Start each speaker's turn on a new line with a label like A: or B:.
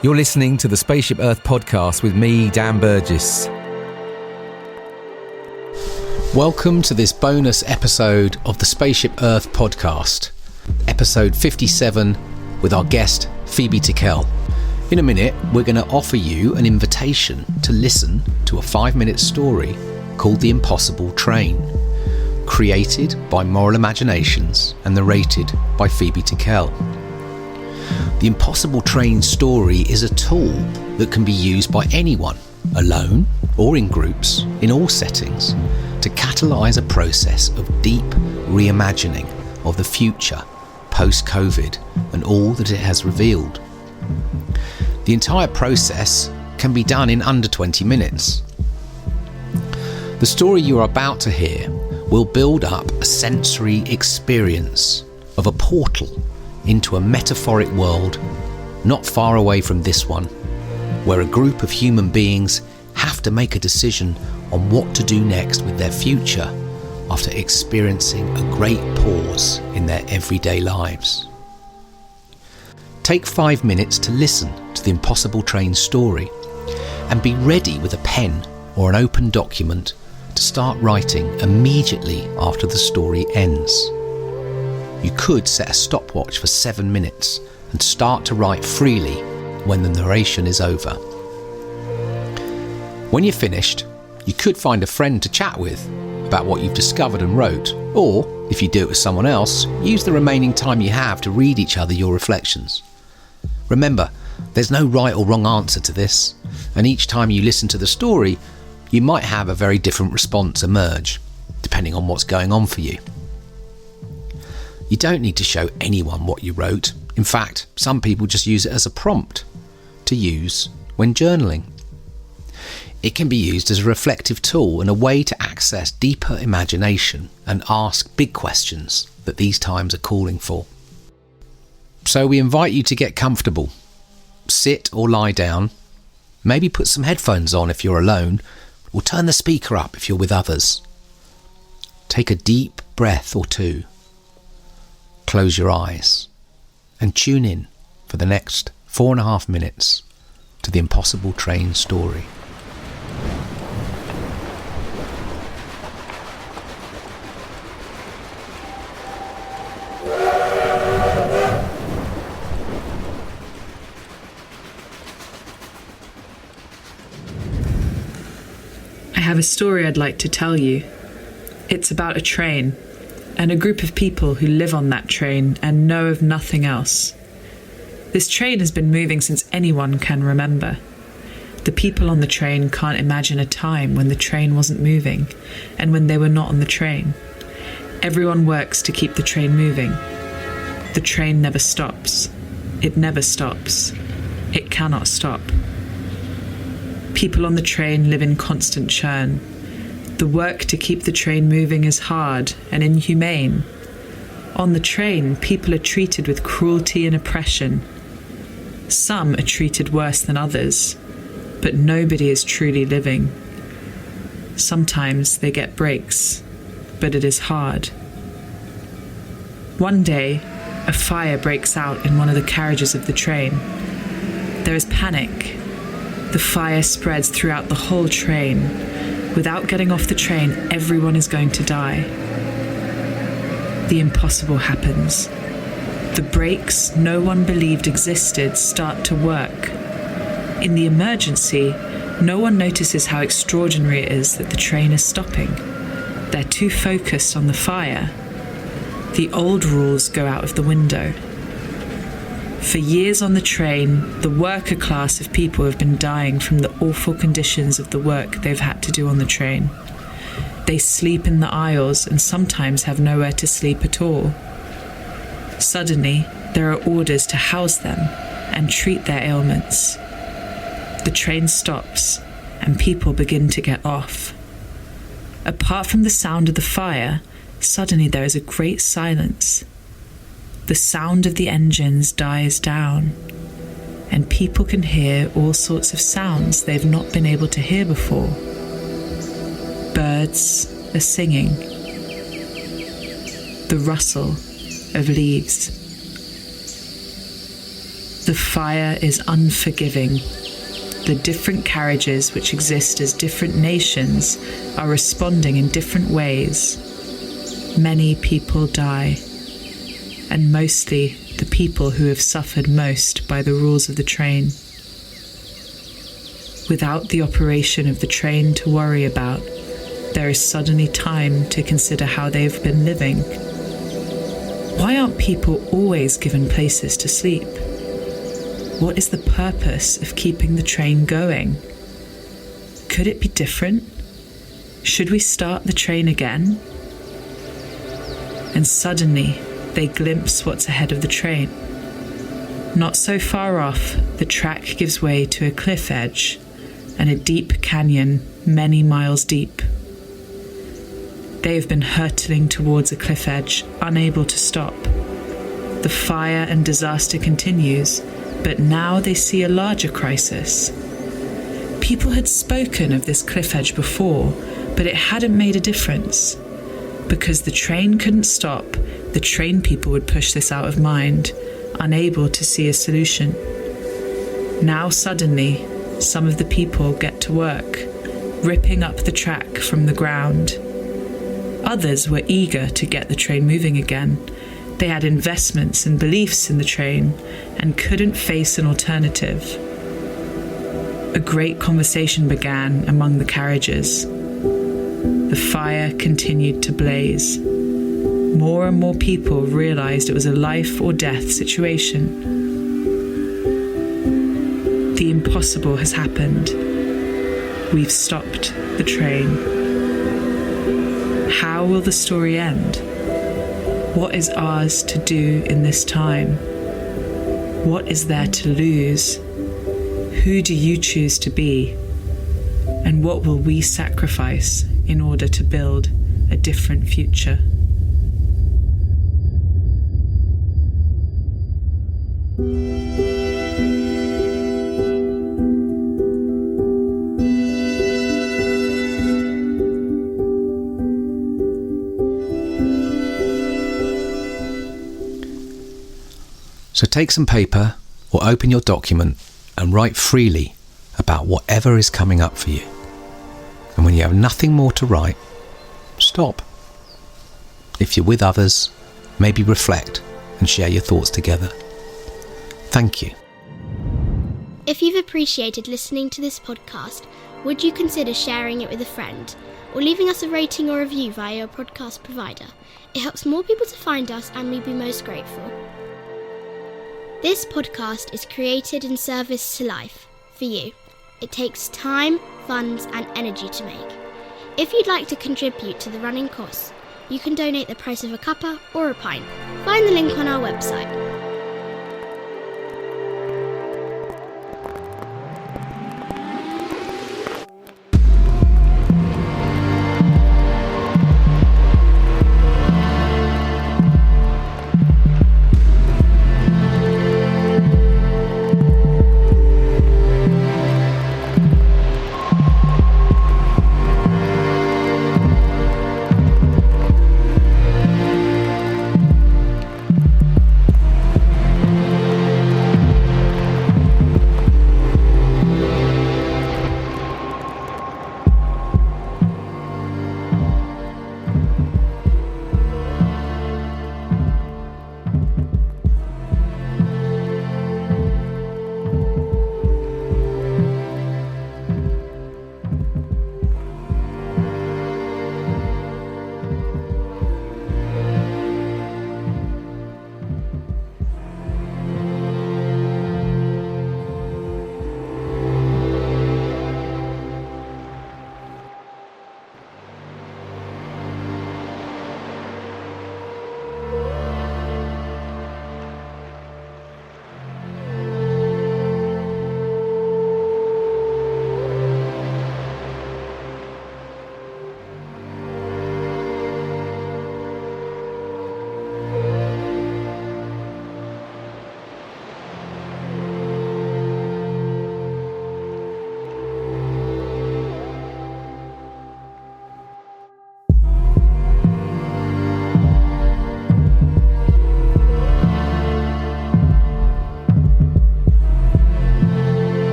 A: You're listening to the Spaceship Earth podcast with me, Dan Burgess. Welcome to this bonus episode of the Spaceship Earth podcast, episode 57, with our guest, Phoebe Tickell. In a minute, we're going to offer you an invitation to listen to a 5-minute story called The Impossible Train, created by Moral Imaginations and narrated by Phoebe Tickell. The Impossible Train story is a tool that can be used by anyone, alone or in groups, in all settings, to catalyse a process of deep reimagining of the future post-COVID and all that it has revealed. The entire process can be done in under 20 minutes. The story you are about to hear will build up a sensory experience of a portal into a metaphoric world not far away from this one, where a group of human beings have to make a decision on what to do next with their future after experiencing a great pause in their everyday lives. Take 5 minutes to listen to the Impossible Train story and be ready with a pen or an open document to start writing immediately after the story ends. You could set a stopwatch for 7 minutes and start to write freely when the narration is over. When you're finished, you could find a friend to chat with about what you've discovered and wrote, or, if you do it with someone else, use the remaining time you have to read each other your reflections. Remember, there's no right or wrong answer to this, and each time you listen to the story, you might have a very different response emerge, depending on what's going on for you. You don't need to show anyone what you wrote. In fact, some people just use it as a prompt to use when journaling. It can be used as a reflective tool and a way to access deeper imagination and ask big questions that these times are calling for. So we invite you to get comfortable. Sit or lie down. Maybe put some headphones on if you're alone, or turn the speaker up if you're with others. Take a deep breath or two. Close your eyes and tune in for the next 4.5 minutes to the Impossible Train story.
B: I have a story I'd like to tell you. It's about a train and a group of people who live on that train and know of nothing else. This train has been moving since anyone can remember. The people on the train can't imagine a time when the train wasn't moving and when they were not on the train. Everyone works to keep the train moving. The train never stops. It never stops. It cannot stop. People on the train live in constant churn. The work to keep the train moving is hard and inhumane. On the train, people are treated with cruelty and oppression. Some are treated worse than others, but nobody is truly living. Sometimes they get breaks, but it is hard. One day, a fire breaks out in one of the carriages of the train. There is panic. The fire spreads throughout the whole train. Without getting off the train, everyone is going to die. The impossible happens. The brakes no one believed existed start to work. In the emergency, no one notices how extraordinary it is that the train is stopping. They're too focused on the fire. The old rules go out of the window. For years on the train, the worker class of people have been dying from the awful conditions of the work they've had to do on the train. They sleep in the aisles and sometimes have nowhere to sleep at all. Suddenly, there are orders to house them and treat their ailments. The train stops and people begin to get off. Apart from the sound of the fire, suddenly there is a great silence. The sound of the engines dies down, and people can hear all sorts of sounds they've not been able to hear before. Birds are singing. The rustle of leaves. The fire is unforgiving. The different carriages which exist as different nations are responding in different ways. Many people die, and mostly the people who have suffered most by the rules of the train. Without the operation of the train to worry about, there is suddenly time to consider how they've been living. Why aren't people always given places to sleep? What is the purpose of keeping the train going? Could it be different? Should we start the train again? And suddenly, they glimpse what's ahead of the train. Not so far off, the track gives way to a cliff edge and a deep canyon many miles deep. They have been hurtling towards a cliff edge, unable to stop. The fire and disaster continues, but now they see a larger crisis. People had spoken of this cliff edge before, but it hadn't made a difference. Because the train couldn't stop, the train people would push this out of mind, unable to see a solution. Now suddenly, some of the people get to work, ripping up the track from the ground. Others were eager to get the train moving again. They had investments and beliefs in the train and couldn't face an alternative. A great conversation began among the carriages. The fire continued to blaze. More and more people realized it was a life or death situation. The impossible has happened. We've stopped the train. How will the story end? What is ours to do in this time? What is there to lose? Who do you choose to be? And what will we sacrifice in order to build a different future?
A: So take some paper or open your document and write freely about whatever is coming up for you. And when you have nothing more to write, stop. If you're with others, maybe reflect and share your thoughts together. Thank you.
C: If you've appreciated listening to this podcast, would you consider sharing it with a friend or leaving us a rating or review via your podcast provider? It helps more people to find us and we'd be most grateful. This podcast is created in service to life, for you. It takes time, funds and energy to make. If you'd like to contribute to the running costs, you can donate the price of a cuppa or a pint. Find the link on our website.